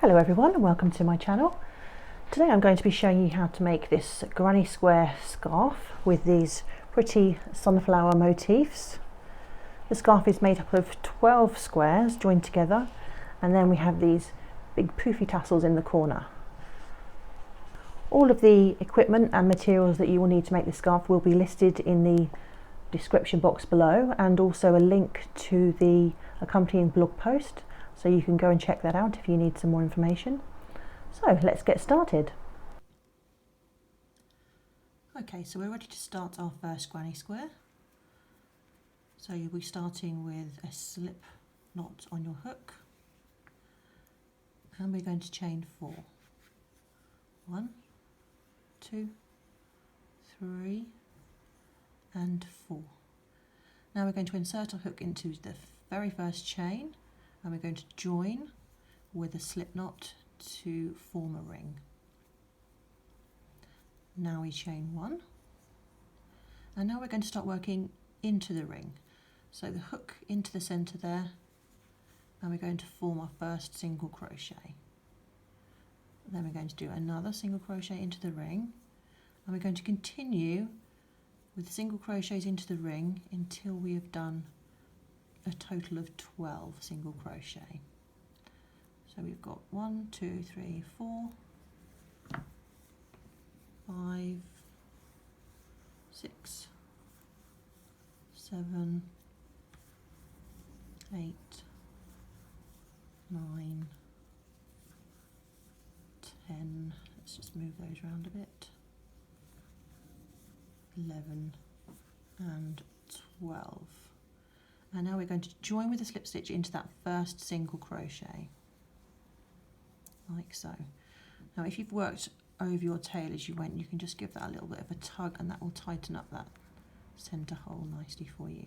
Hello everyone and welcome to my channel. Today I'm going to be showing you how to make this granny square scarf with these pretty sunflower motifs. The scarf is made up of 12 squares joined together, and then we have these big poofy tassels in the corner. All of the equipment and materials that you will need to make this scarf will be listed in the description box below, and also a link to the accompanying blog post, so you can go and check that out if you need some more information. So let's get started. Okay, so we're ready to start our first granny square. So you'll be starting with a slip knot on your hook, and we're going to chain 4. 1, 2, 3 and 4. Now we're going to insert our hook into the very first chain, and we're going to join with a slip knot to form a ring. Now we chain 1, and now we're going to start working into the ring. So the hook into the centre there, and we're going to form our first single crochet. Then we're going to do another single crochet into the ring, and we're going to continue with single crochets into the ring until we have done a total of 12 single crochet. So we've got 1, 2, 3, 4, 5, 6, 7, 8, 9, 10, let's just move those around a bit, 11 and 12. And now we're going to join with a slip stitch into that first single crochet, like so. Now if you've worked over your tail as you went, you can just give that a little bit of a tug, and that will tighten up that centre hole nicely for you.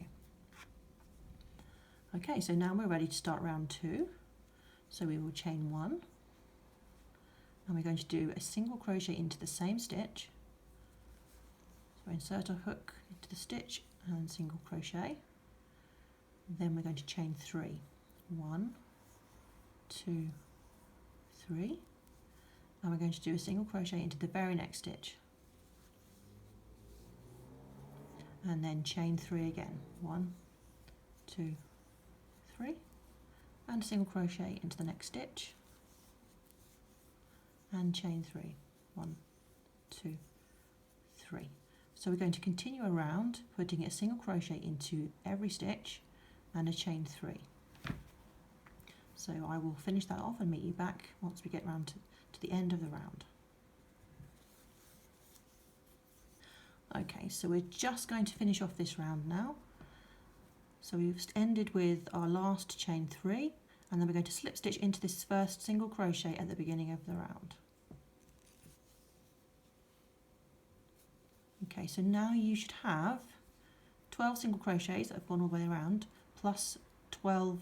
Okay, so now we're ready to start round 2. So we will chain 1, and we're going to do a single crochet into the same stitch. So insert our hook into the stitch and single crochet. Then we're going to chain 3. 1, 2, 3, and we're going to do a single crochet into the very next stitch, and then chain 3 again. 1, 2, 3, and a single crochet into the next stitch, and chain 3. 1, 2, 3. So we're going to continue around, putting a single crochet into every stitch and a chain 3. So I will finish that off and meet you back once we get round to the end of the round. Okay, so we're just going to finish off this round now. So we've ended with our last chain 3, and then we're going to slip stitch into this first single crochet at the beginning of the round. Okay, so now you should have 12 single crochets that have gone all the way around, plus 12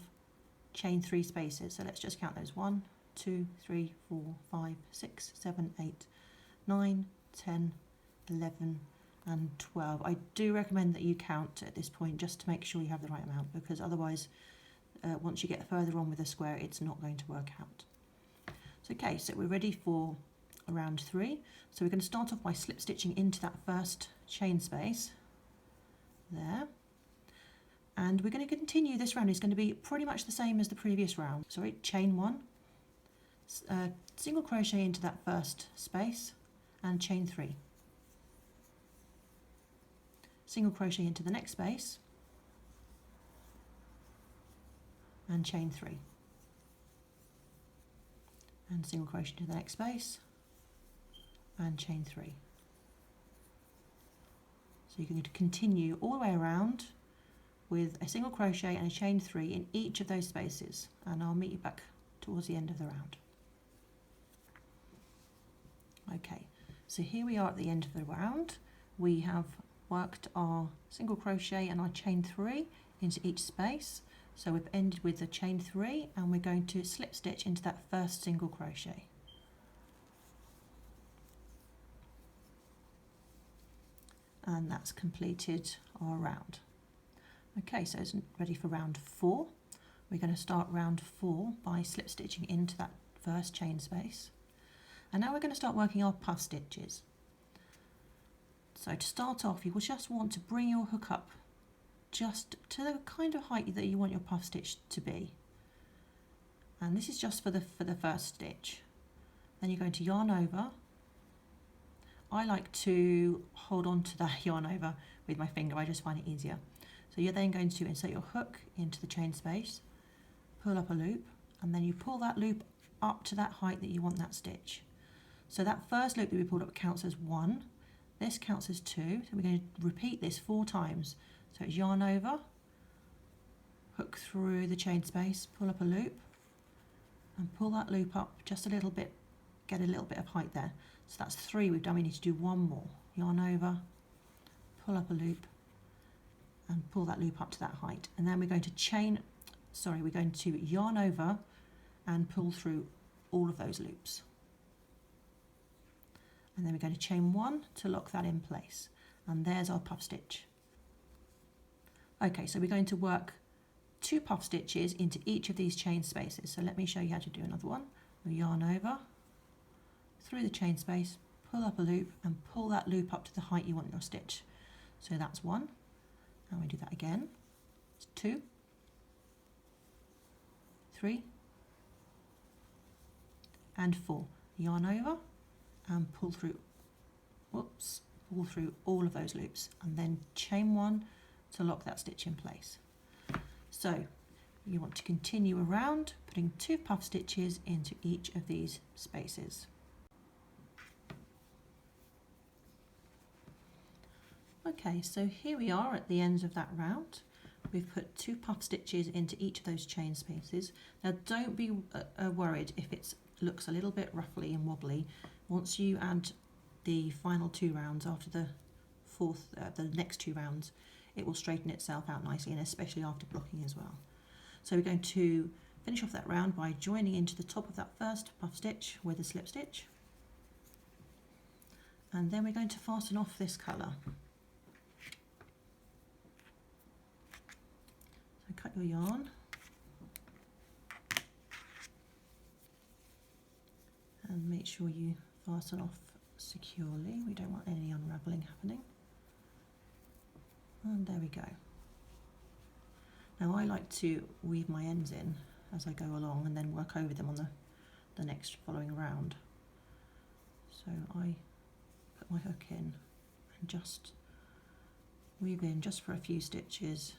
chain 3 spaces. So let's just count those. 1, 2, 3, 4, 5, 6, 7, 8, 9, 10, 11 and 12. I do recommend that you count at this point just to make sure you have the right amount, because otherwise once you get further on with the square it's not going to work out. So, okay, so we're ready for round 3. So we're going to start off by slip stitching into that first chain space there. And we're going to continue this round. It's going to be pretty much the same as the previous round. Sorry, chain 1, single crochet into that first space and chain 3. Single crochet into the next space and chain 3. And single crochet into the next space and chain 3. So you're going to continue all the way around with a single crochet and a chain 3 in each of those spaces, and I'll meet you back towards the end of the round. Okay, so here we are at the end of the round. We have worked our single crochet and our chain 3 into each space. So we've ended with a chain 3, and we're going to slip stitch into that first single crochet. And that's completed our round. Okay, so it's ready for round 4. We're going to start round 4 by slip stitching into that first chain space. And now we're going to start working our puff stitches. So to start off, you will just want to bring your hook up just to the kind of height that you want your puff stitch to be. And this is just for the first stitch. Then you're going to yarn over. I like to hold on to that yarn over with my finger, I just find it easier. So you're then going to insert your hook into the chain space, pull up a loop, and then you pull that loop up to that height that you want that stitch. So that first loop that we pulled up counts as 1, this counts as 2, so we're going to repeat this 4 times. So it's yarn over, hook through the chain space, pull up a loop, and pull that loop up just a little bit, get a little bit of height there. So that's 3 we've done, we need to do 1 more. Yarn over, pull up a loop, and pull that loop up to that height. And then we're going to yarn over and pull through all of those loops. And then we're going to chain 1 to lock that in place. And there's our puff stitch. Okay, so we're going to work 2 puff stitches into each of these chain spaces. So let me show you how to do another one. We'll yarn over, through the chain space, pull up a loop, and pull that loop up to the height you want your stitch. So that's 1. And we do that again. It's 2, 3, and 4. Yarn over and pull through all of those loops, and then chain 1 to lock that stitch in place. So you want to continue around, putting 2 puff stitches into each of these spaces. Okay, so here we are at the ends of that round. We've put 2 puff stitches into each of those chain spaces. Now don't be worried if it looks a little bit ruffly and wobbly. Once you add the final 2 rounds after the next 2 rounds, it will straighten itself out nicely, and especially after blocking as well. So we're going to finish off that round by joining into the top of that first puff stitch with a slip stitch. And then we're going to fasten off this colour. So cut your yarn. And make sure you fasten off securely. We don't want any unravelling happening. And there we go. Now I like to weave my ends in as I go along and then work over them on the next following round. So I put my hook in and just weave in just for a few stitches.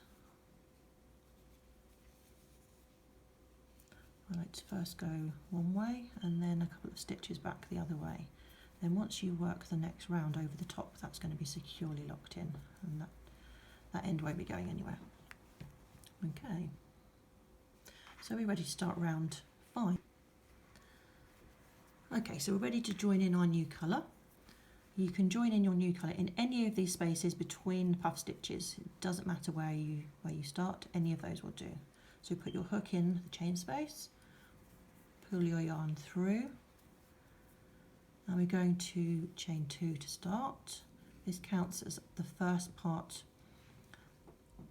I like to first go one way and then a couple of stitches back the other way. Then once you work the next round over the top, that's going to be securely locked in, and that end won't be going anywhere. Okay, so we're ready to start round 5. Okay, so we're ready to join in our new colour. You can join in your new colour in any of these spaces between puff stitches. It doesn't matter where you start, any of those will do. So put your hook in the chain space, pull your yarn through, and we're going to chain 2 to start. This counts as the first part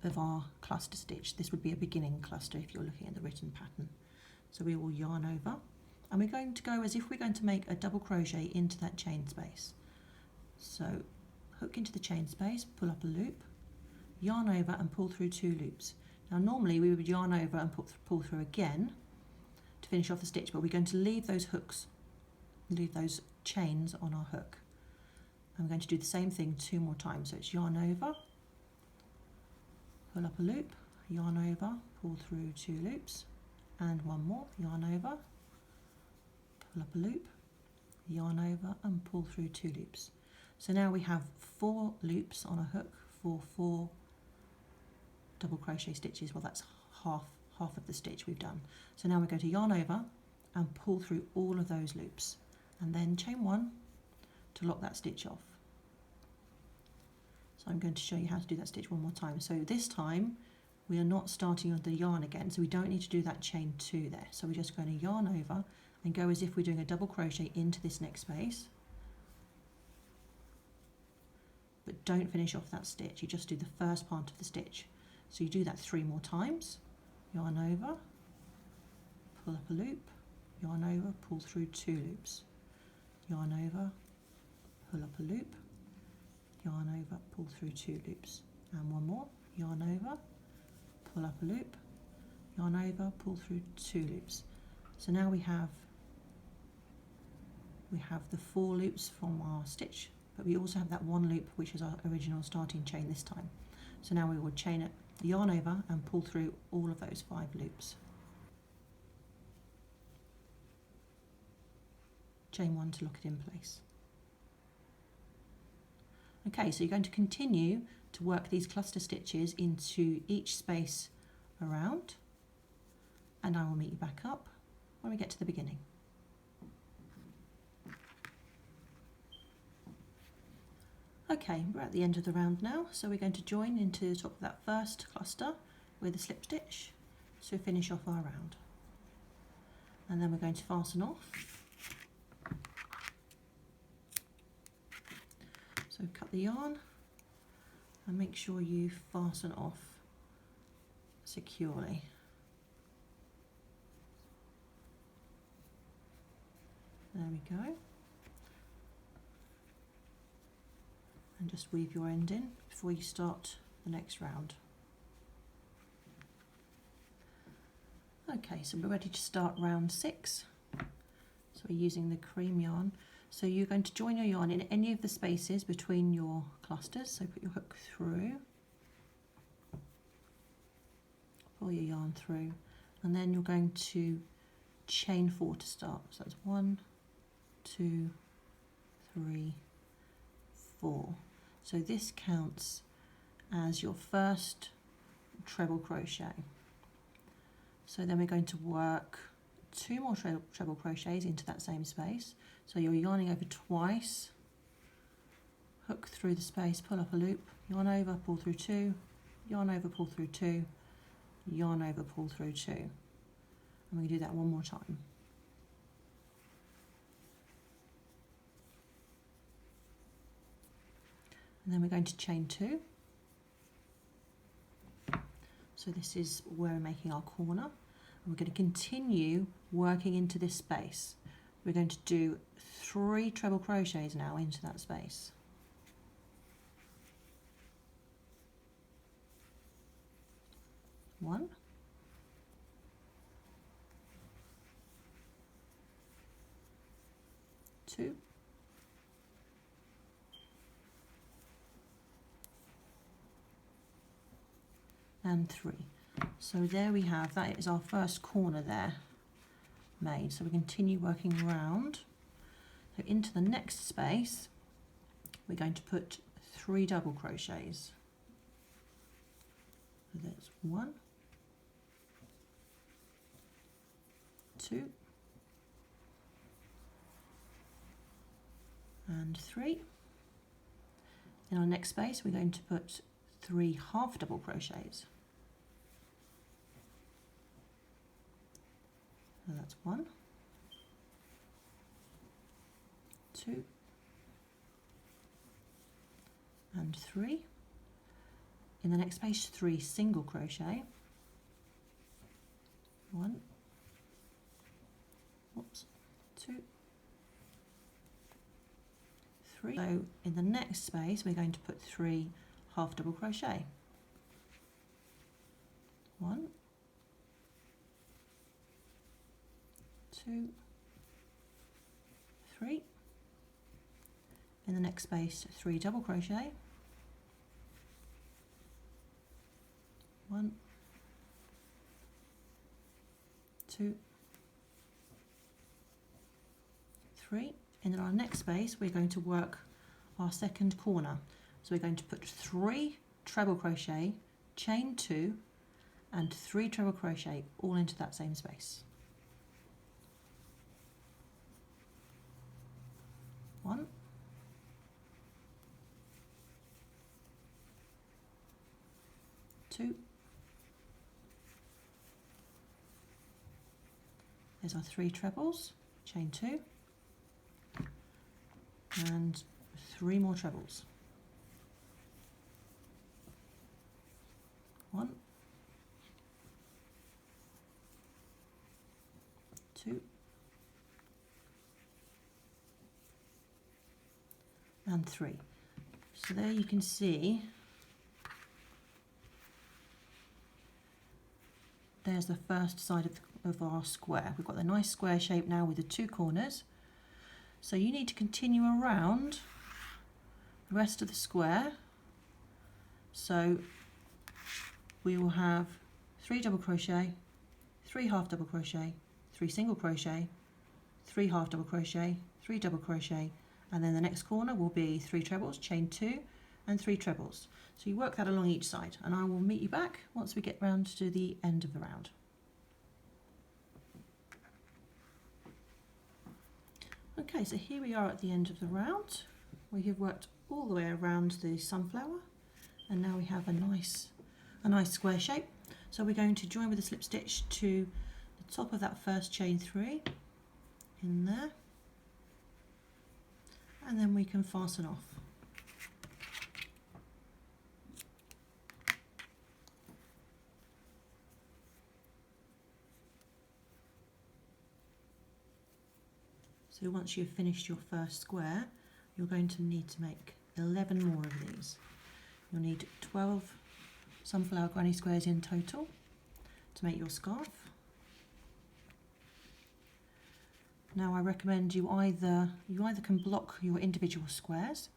of our cluster stitch. This would be a beginning cluster if you're looking at the written pattern. So we will yarn over, and we're going to go as if we're going to make a double crochet into that chain space. So hook into the chain space, pull up a loop, yarn over and pull through 2 loops. Now normally we would yarn over and pull through again to finish off the stitch, but we're going to leave those hooks, leave those chains on our hook. I'm going to do the same thing 2 more times. So it's yarn over, pull up a loop, yarn over, pull through 2 loops, and 1 more, yarn over, pull up a loop, yarn over and pull through 2 loops. So now we have 4 loops on a hook for 4 double crochet stitches. Well, that's half of the stitch we've done. So now we're going to yarn over and pull through all of those loops, and then chain 1 to lock that stitch off. So I'm going to show you how to do that stitch one more time. So this time we are not starting on the yarn again, so we don't need to do that chain 2 there. So we're just going to yarn over and go as if we're doing a double crochet into this next space, but don't finish off that stitch, you just do the first part of the stitch. So you do that 3 more times, yarn over, pull up a loop, yarn over, pull through 2 loops, yarn over, pull up a loop, yarn over, pull through 2 loops, and one more, yarn over, pull up a loop, yarn over, pull through 2 loops. So now we have the 4 loops from our stitch, but we also have that 1 loop which is our original starting chain this time. So now we will chain it, yarn over and pull through all of those 5 loops. Chain 1 to lock it in place. Okay, so you're going to continue to work these cluster stitches into each space around, and I will meet you back up when we get to the beginning. Okay, we're at the end of the round now, so we're going to join into the top of that first cluster with a slip stitch to finish off our round. And then we're going to fasten off. So cut the yarn and make sure you fasten off securely. There we go. And just weave your end in before you start the next round. Okay, so we're ready to start round 6. So we're using the cream yarn. So you're going to join your yarn in any of the spaces between your clusters. So put your hook through, pull your yarn through, and then you're going to chain 4 to start. So that's 1, 2, 3, 4. So this counts as your first treble crochet. So then we're going to work 2 more treble crochets into that same space. So you're yarning over twice, hook through the space, pull up a loop, yarn over, pull through 2, yarn over, pull through 2, yarn over, pull through 2. And we're going to do that one more time. And then we're going to chain 2. So this is where we're making our corner. And we're going to continue working into this space. We're going to do 3 treble crochets now into that space. 1, 2, and 3. So there we have, that is our first corner there made. So we continue working around. So into the next space, we're going to put 3 double crochets. So that's 1, 2, and 3. In our next space, we're going to put 3 half double crochets. So that's 1, 2, and 3. In the next space, 3 single crochet. 1, oops, 2, 3. So in the next space, we're going to put 3 half double crochet. 1, 2, 3. In the next space, 3 double crochet. 1, 2, 3. And in our next space, we're going to work our second corner. So we're going to put 3 treble crochet, chain 2, and 3 treble crochet all into that same space. 1, 2. There's our 3 trebles, chain 2, and 3 more trebles. 1, 2, and 3. So there you can see there's the first side of our square. We've got the nice square shape now with the 2 corners. So you need to continue around the rest of the square. So we will have 3 double crochet, 3 half double crochet, 3 single crochet, 3 half double crochet, 3 double crochet, and then the next corner will be 3 trebles, chain 2 and 3 trebles. So you work that along each side, and I will meet you back once we get round to the end of the round. Okay, so here we are at the end of the round. We have worked all the way around the sunflower, and now we have a nice square shape. So we're going to join with a slip stitch to the top of that first chain 3 in there, and then we can fasten off. So once you've finished your first square, you're going to need to make 11 more of these. You'll need 12 sunflower granny squares in total to make your scarf. Now I recommend you either can block your individual squares,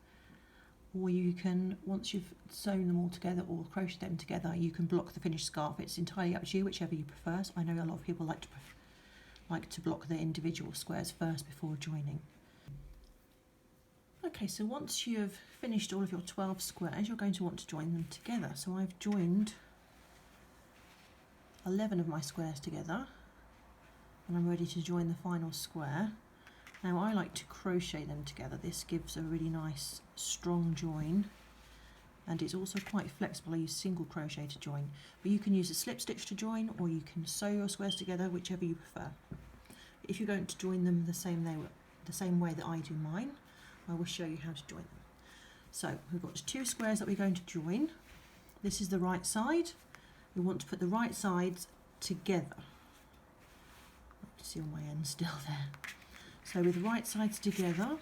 or you can, once you've sewn them all together or crocheted them together, you can block the finished scarf. It's entirely up to you, whichever you prefer. So I know a lot of people like to block their individual squares first before joining. Okay, so once you've finished all of your 12 squares, you're going to want to join them together. So I've joined 11 of my squares together, and I'm ready to join the final square. Now I like to crochet them together. This gives a really nice strong join, and it's also quite flexible. I use single crochet to join, but you can use a slip stitch to join, or you can sew your squares together, whichever you prefer. If you're going to join them the same way that I do mine, I will show you how to join them. So we've got 2 squares that we're going to join. This is the right side. We want to put the right sides together. See on my end still there. So with the right sides together,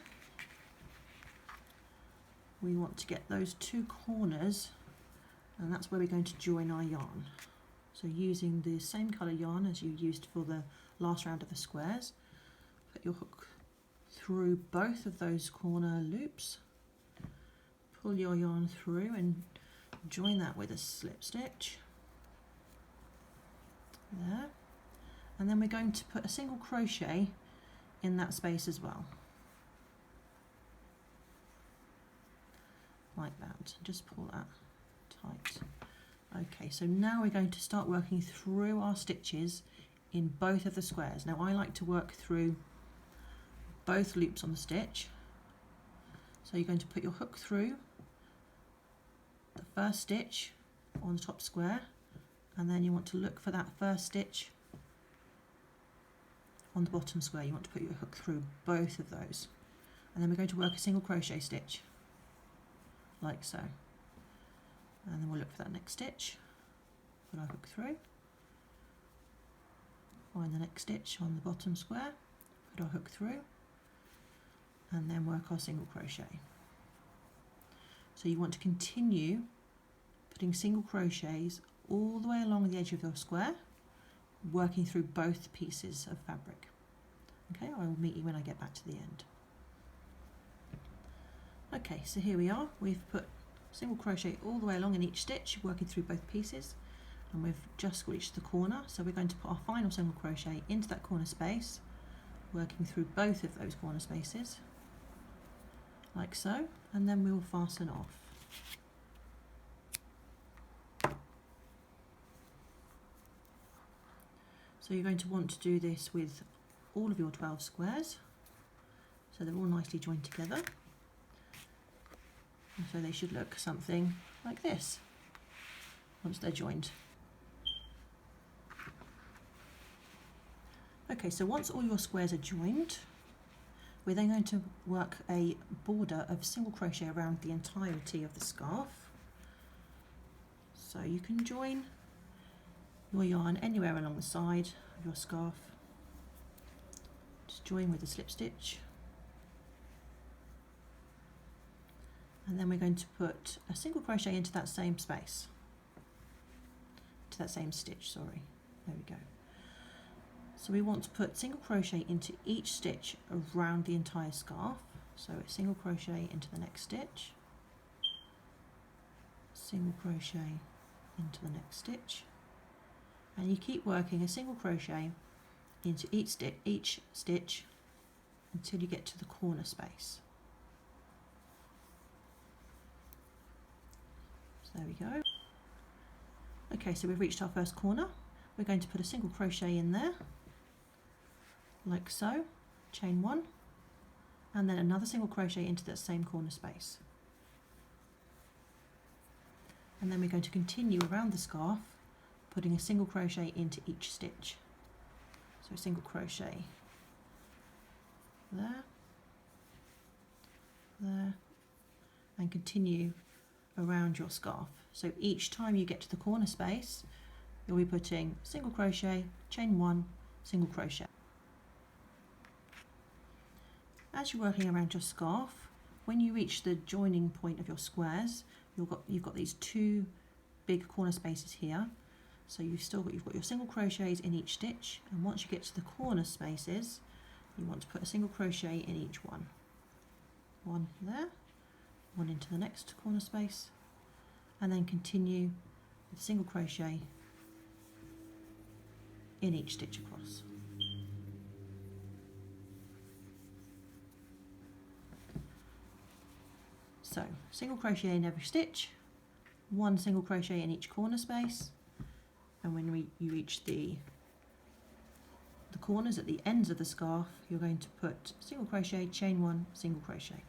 we want to get those 2 corners, and that's where we're going to join our yarn. So using the same colour yarn as you used for the last round of the squares, put your hook through both of those corner loops, pull your yarn through and join that with a slip stitch there, and then we're going to put a single crochet in that space as well, like that. Just pull that tight. Okay, so now we're going to start working through our stitches in both of the squares. Now I like to work through both loops on the stitch. So you're going to put your hook through the first stitch on the top square, and then you want to look for that first stitch on the bottom square. You want to put your hook through both of those, and then we're going to work a single crochet stitch like so, and then we'll look for that next stitch, put our hook through, find the next stitch on the bottom square, put our hook through, and then work our single crochet. So you want to continue putting single crochets all the way along the edge of your square, working through both pieces of fabric. Okay, I will meet you when I get back to the end. Okay, so here we are. We've put single crochet all the way along in each stitch, working through both pieces, and we've just reached the corner. So we're going to put our final single crochet into that corner space, working through both of those corner spaces, like so, and then we will fasten off. So you're going to want to do this with all of your 12 squares, so they're all nicely joined together. And so they should look something like this once they're joined. Okay, so once all your squares are joined, we're then going to work a border of single crochet around the entirety of the scarf. So you can join your yarn anywhere along the side of your scarf. Just join with a slip stitch And then we're going to put a single crochet into that same space, to that same stitch, sorry. There we go. So we want to put single crochet into each stitch around the entire scarf. So it's single crochet into the next stitch, single crochet into the next stitch, and you keep working a single crochet into each stitch until you get to the corner space. So there we go. Okay, so we've reached our first corner. We're going to put a single crochet in there, like so, chain 1, and then another single crochet into that same corner space. And then we're going to continue around the scarf, putting a single crochet into each stitch. So a single crochet there, there, and continue around your scarf. So each time you get to the corner space, you'll be putting single crochet, chain 1, single crochet. As you're working around your scarf, when you reach the joining point of your squares, you've got these 2 big corner spaces here. So you've got your single crochets in each stitch, and once you get to the corner spaces, you want to put a single crochet in each one. One there, one into the next corner space, and then continue with single crochet in each stitch across. So single crochet in every stitch, one single crochet in each corner space, and when you reach the corners at the ends of the scarf, you're going to put single crochet, chain 1, single crochet.